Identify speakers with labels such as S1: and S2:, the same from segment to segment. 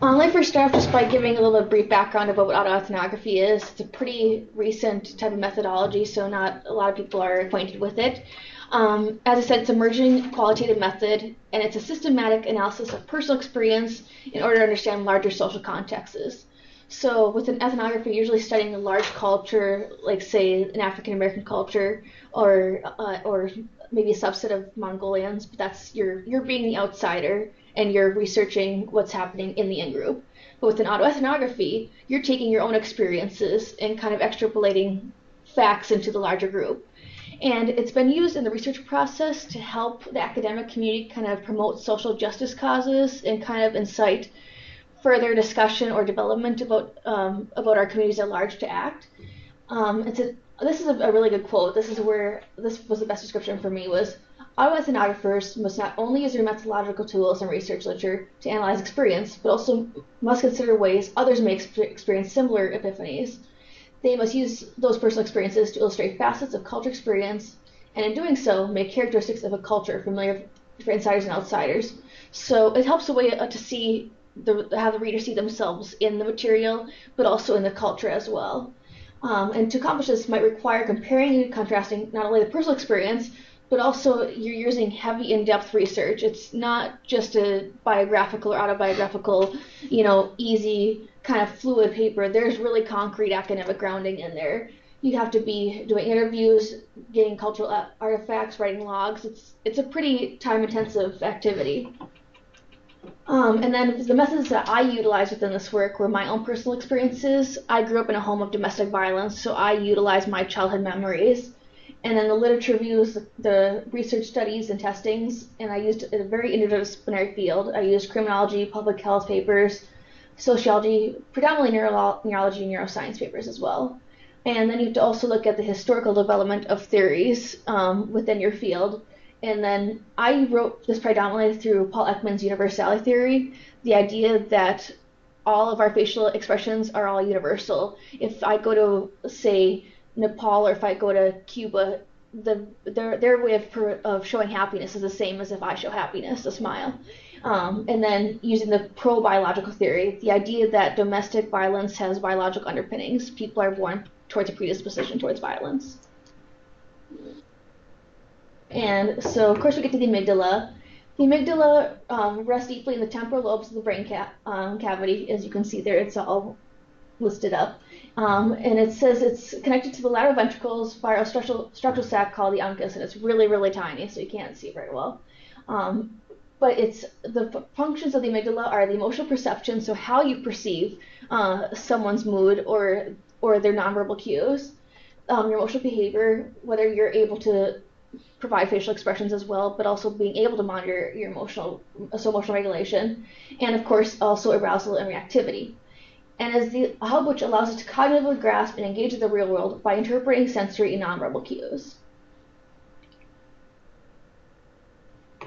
S1: Let me first start off just by giving a little bit of brief background about what autoethnography is. It's a pretty recent type of methodology, so not a lot of people are acquainted with it. As I said, it's an emerging qualitative method, and it's a systematic analysis of personal experience in order to understand larger social contexts. So with an ethnography, you're usually studying a large culture, like say an African American culture, or maybe a subset of Mongolians. But that's you're being the outsider, and you're researching what's happening in the in-group. But with an autoethnography, you're taking your own experiences and kind of extrapolating facts into the larger group. And it's been used in the research process to help the academic community kind of promote social justice causes and kind of incite further discussion or development about our communities at large to act. This is a really good quote. This was the best description for me. Was autoethnographers must not only use their methodological tools and research literature to analyze experience, but also must consider ways others may experience similar epiphanies. They must use those personal experiences to illustrate facets of culture experience, and in doing so, make characteristics of a culture familiar for insiders and outsiders. So it helps a way to see have the reader see themselves in the material, but also in the culture as well. And to accomplish this might require comparing and contrasting not only the personal experience, but also you're using heavy in-depth research. It's not just a biographical or autobiographical, easy kind of fluid paper. There's really concrete academic grounding in there. You have to be doing interviews, getting cultural artifacts, writing logs. It's a pretty time-intensive activity. And then the methods that I utilized within this work were my own personal experiences. I grew up in a home of domestic violence, so I utilized my childhood memories. And then the literature reviews, the research studies and testings, and I used a very interdisciplinary field. I used criminology, public health papers, sociology, predominantly neurology and neuroscience papers as well. And then you have to also look at the historical development of theories within your field. And then I wrote this predominantly through Paul Ekman's universality theory, the idea that all of our facial expressions are all universal. If I go to, say, Nepal, or if I go to Cuba, their way of showing happiness is the same as if I show happiness, a smile. And then using the pro-biological theory, the idea that domestic violence has biological underpinnings. People are born towards a predisposition towards violence. And so, of course, we get to the amygdala. The amygdala rests deeply in the temporal lobes of the brain cavity. As you can see there, it's all listed up. And it says it's connected to the lateral ventricles via a structural sac called the uncus, and it's really, really tiny, so you can't see it very well. But the functions of the amygdala are the emotional perception, so how you perceive someone's mood or their nonverbal cues, your emotional behavior, whether you're able to provide facial expressions as well, but also being able to monitor your emotional regulation, and of course also arousal and reactivity. And as the hub which allows us to cognitively grasp and engage with the real world by interpreting sensory and nonverbal cues.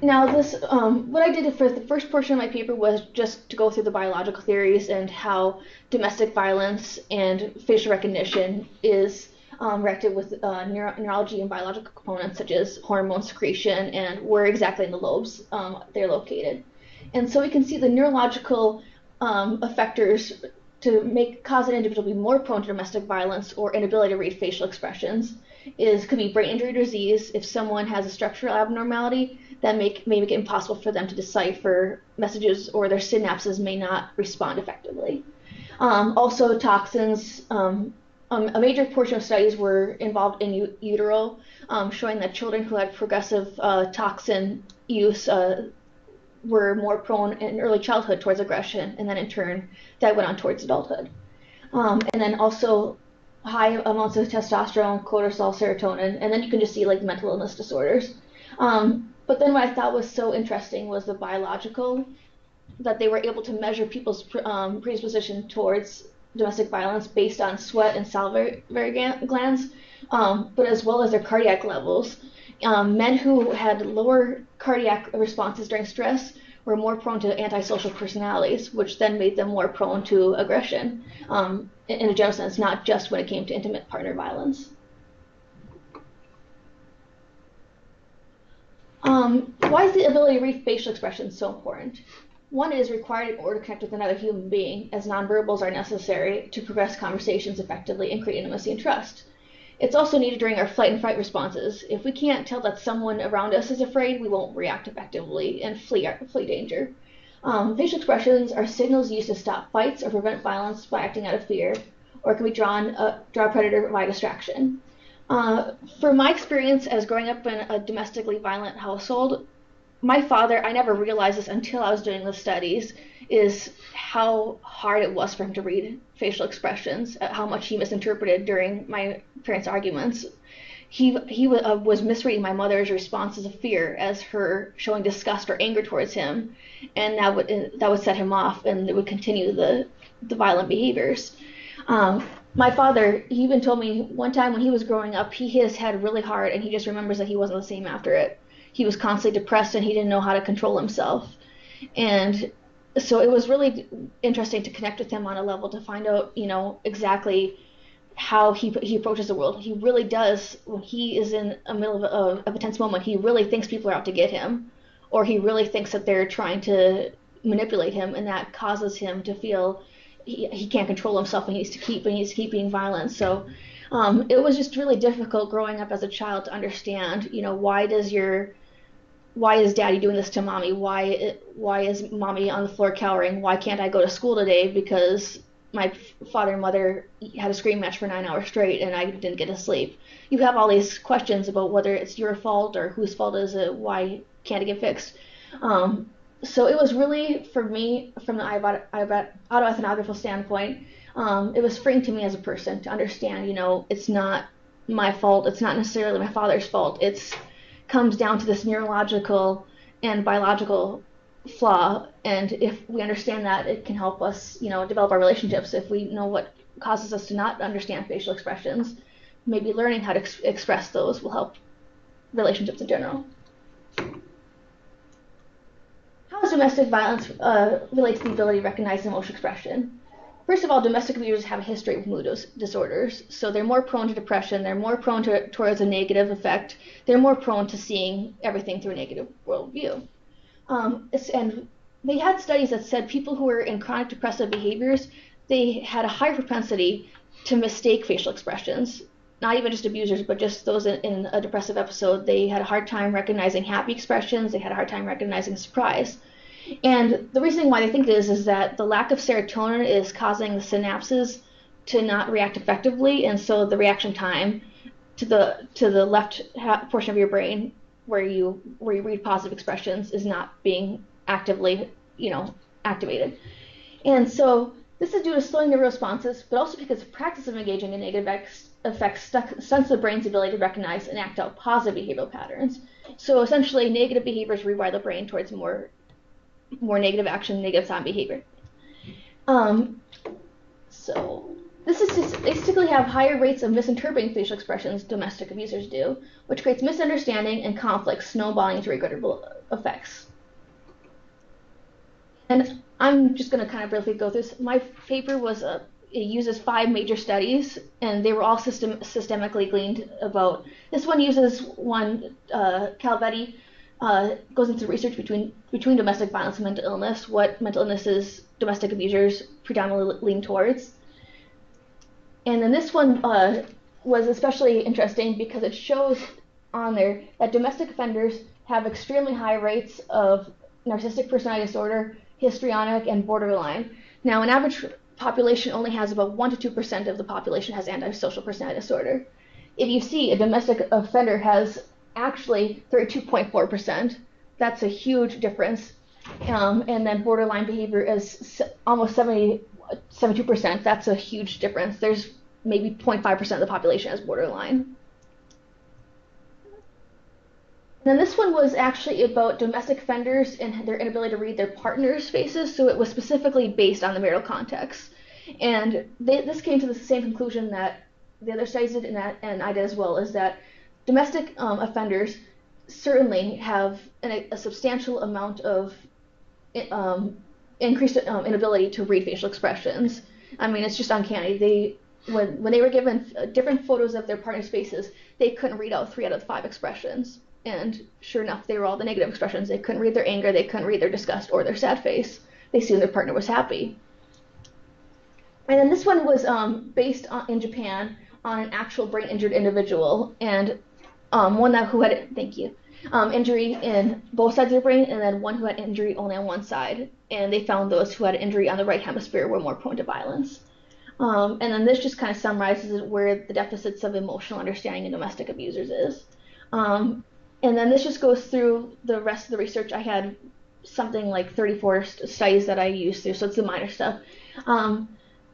S1: Now this, what I did for the first portion of my paper was just to go through the biological theories and how domestic violence and facial recognition is reacted with neurology and biological components such as hormone secretion and where exactly in the lobes they're located. And so we can see the neurological effectors to cause an individual to be more prone to domestic violence or inability to read facial expressions could be brain injury or disease. If someone has a structural abnormality, that may make it impossible for them to decipher messages, or their synapses may not respond effectively. Also toxins. A major portion of studies were involved in utero, showing that children who had progressive toxin use were more prone in early childhood towards aggression, and then in turn that went on towards adulthood. And then also high amounts of testosterone, cortisol, serotonin, and then you can just see like mental illness disorders. But then what I thought was so interesting was the biological, that they were able to measure people's predisposition towards domestic violence based on sweat and salivary glands, but as well as their cardiac levels. Men who had lower cardiac responses during stress were more prone to antisocial personalities, which then made them more prone to aggression, in a general sense, not just when it came to intimate partner violence. Why is the ability to read facial expressions so important? One is required in order to connect with another human being, as nonverbals are necessary to progress conversations effectively and create intimacy and trust. It's also needed during our flight and fight responses. If we can't tell that someone around us is afraid, we won't react effectively and flee danger. Facial expressions are signals used to stop fights or prevent violence by acting out of fear, or can be draw a predator by distraction. From my experience as growing up in a domestically violent household, my father, I never realized this until I was doing the studies, is how hard it was for him to read facial expressions, how much he misinterpreted during my parents' arguments. He was misreading my mother's responses of fear as her showing disgust or anger towards him, and that would set him off, and it would continue the violent behaviors. My father, he even told me one time when he was growing up, he hit his head really hard, and he just remembers that he wasn't the same after it. He was constantly depressed, and he didn't know how to control himself. And so it was really interesting to connect with him on a level to find out, exactly how he approaches the world. He really does, when he is in the middle of a tense moment, he really thinks people are out to get him, or he really thinks that they're trying to manipulate him, and that causes him to feel he can't control himself, and he needs to keep being violent. So it was just really difficult growing up as a child to understand, why is daddy doing this to mommy? Why is mommy on the floor cowering? Why can't I go to school today? Because my father and mother had a scream match for 9 hours straight, and I didn't get to sleep. You have all these questions about whether it's your fault or whose fault is it, why can't it get fixed? So it was really, for me, from the autoethnographical standpoint, it was freeing to me as a person to understand, it's not my fault, it's not necessarily my father's fault, it comes down to this neurological and biological flaw, and if we understand that, it can help us, develop our relationships. If we know what causes us to not understand facial expressions, maybe learning how to express those will help relationships in general. How does domestic violence relate to the ability to recognize emotional expression? First of all, domestic abusers have a history of mood disorders, so they're more prone to depression, they're more prone towards a negative effect, they're more prone to seeing everything through a negative worldview. And they had studies that said people who were in chronic depressive behaviors, they had a higher propensity to mistake facial expressions. Not even just abusers, but just those in a depressive episode. They had a hard time recognizing happy expressions, they had a hard time recognizing surprise. And the reason why they think it is that the lack of serotonin is causing the synapses to not react effectively, and so the reaction time to the left portion of your brain where you read positive expressions is not being actively, activated. And so this is due to slowing the responses, but also because the practice of engaging in negative effects stunts the brain's ability to recognize and act out positive behavioral patterns. So essentially, negative behaviors rewire the brain towards more negative action, negative thought behavior. So this is to statistically have higher rates of misinterpreting facial expressions domestic abusers do, which creates misunderstanding and conflict, snowballing into regrettable effects. And I'm just going to kind of briefly go through this. My paper was it uses 5 major studies, and they were all systemically gleaned about. This one uses CALVETE. Goes into research between domestic violence and mental illness, what mental illnesses domestic abusers predominantly lean towards. And then this one was especially interesting because it shows on there that domestic offenders have extremely high rates of narcissistic personality disorder, histrionic, and borderline. Now, an average population only has about 1 to 2% of the population has antisocial personality disorder. If you see a domestic offender has actually 32.4%, that's a huge difference. And then borderline behavior is almost 72%. That's a huge difference. There's maybe 0.5% of the population has borderline. And then this one was actually about domestic offenders and their inability to read their partner's faces, so it was specifically based on the marital context. And this came to the same conclusion that the other studies did, and I did as well, is that domestic offenders certainly have a substantial amount of increased inability to read facial expressions. I mean, it's just uncanny. When they were given different photos of their partner's faces, they couldn't read out 3 out of 5 expressions. And sure enough, they were all the negative expressions. They couldn't read their anger, they couldn't read their disgust or their sad face. They assumed their partner was happy. And then this one was based in Japan on an actual brain injured individual, and one who had, injury in both sides of the brain, and then one who had injury only on one side. And they found those who had injury on the right hemisphere were more prone to violence. And then this just kind of summarizes where the deficits of emotional understanding in domestic abusers is. And then this just goes through the rest of the research. I had something like 34 studies that I used through, so it's the minor stuff.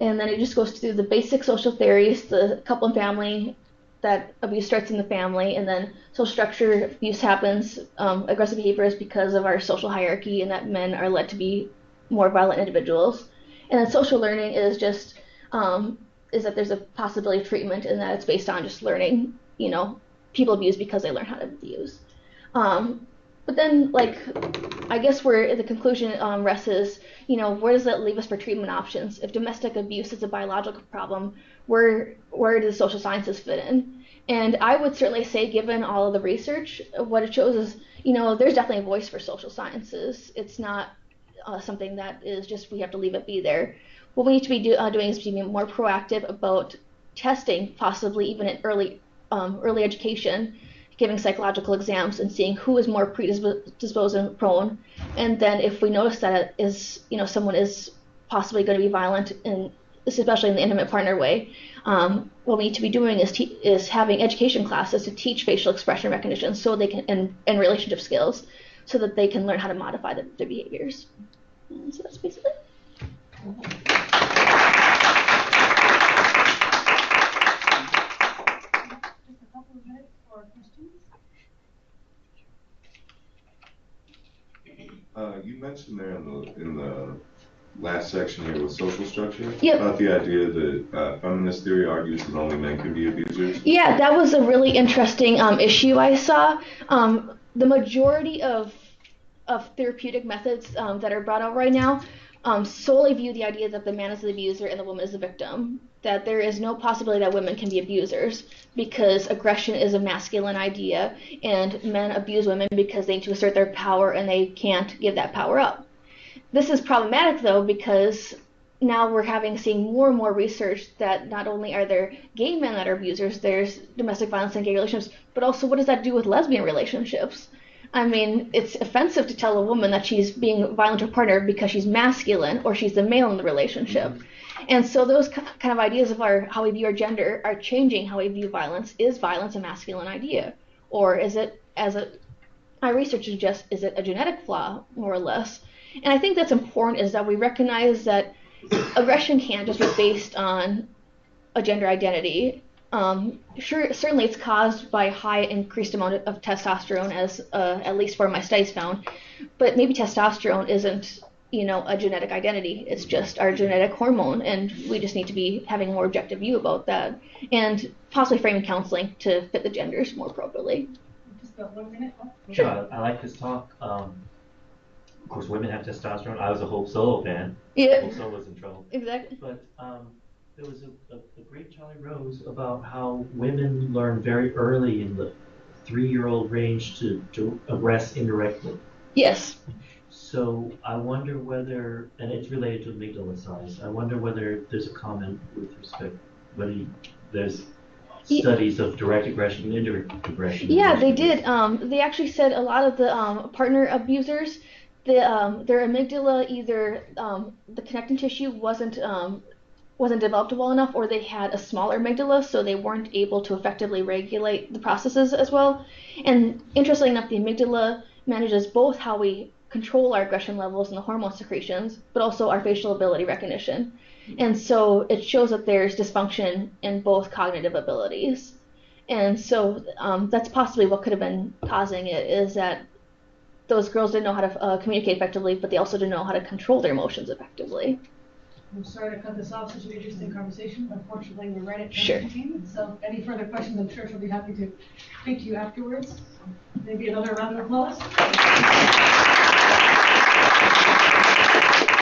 S1: And then it just goes through the basic social theories, the couple and family, that abuse starts in the family, and then social structure abuse happens, aggressive behavior is because of our social hierarchy and that men are led to be more violent individuals. And then social learning is just, is that there's a possibility of treatment and that it's based on just learning, people abuse because they learn how to abuse. But then, I guess where the conclusion rests is, where does that leave us for treatment options? If domestic abuse is a biological problem, where do the social sciences fit in? And I would certainly say, given all of the research, what it shows is, there's definitely a voice for social sciences. It's not something that is just we have to leave it be there. What we need to be doing is to be more proactive about testing, possibly even in early education, giving psychological exams and seeing who is more predisposed and prone. And then if we notice that someone is possibly going to be violent, especially in the intimate partner way, what we need to be doing is having education classes to teach facial expression recognition so they can and relationship skills so that they can learn how to modify their behaviors. And so that's basically it.
S2: You mentioned there in the last section here with social structure,
S1: yep,
S2: about the idea that feminist theory argues that only men can be abusers.
S1: Yeah, that was a really interesting issue I saw. The majority of therapeutic methods that are brought out right now solely view the idea that the man is the abuser and the woman is the victim, that there is no possibility that women can be abusers because aggression is a masculine idea and men abuse women because they need to assert their power and they can't give that power up. This is problematic though because now we're seeing more and more research that not only are there gay men that are abusers, there's domestic violence in gay relationships, but also what does that do with lesbian relationships? I mean, it's offensive to tell a woman that she's being violent to her partner because she's masculine or she's the male in the relationship. And so those kind of ideas of how we view our gender are changing how we view violence. Is violence a masculine idea? Or is it, my research suggests, is it a genetic flaw, more or less? And I think that's important, is that we recognize that aggression can't just be based on a gender identity. Certainly it's caused by high increased amount of testosterone, as at least for my studies found, but maybe testosterone isn't a genetic identity. It's just our genetic hormone, and we just need to be having a more objective view about that and possibly framing counseling to fit the genders more appropriately.
S3: Just about 1 minute.
S4: Sure. I like this talk. Of course, women have testosterone. I was a Hope Solo fan.
S1: Yeah.
S4: Hope Solo's in trouble.
S1: Exactly.
S4: But there was a great Charlie Rose about how women learn very early in the 3-year-old range to aggress indirectly.
S1: Yes.
S4: So I wonder whether, and it's related to amygdala size, I wonder whether there's a comment with respect, whether there's studies of direct aggression and indirect aggression.
S1: Yeah, they did. They actually said a lot of the partner abusers, their amygdala, either the connecting tissue wasn't developed well enough, or they had a smaller amygdala, so they weren't able to effectively regulate the processes as well. And interestingly enough, the amygdala manages both how we control our aggression levels and the hormone secretions, but also our facial ability recognition. And so it shows that there's dysfunction in both cognitive abilities. And so that's possibly what could have been causing it, is that those girls didn't know how to communicate effectively, but they also didn't know how to control their emotions effectively.
S3: I'm sorry to cut this off, such an interesting conversation. Unfortunately, we're right at 10:15.
S1: Sure.
S3: So any further questions, I'm sure she'll be happy to speak to you afterwards. Maybe another round of applause.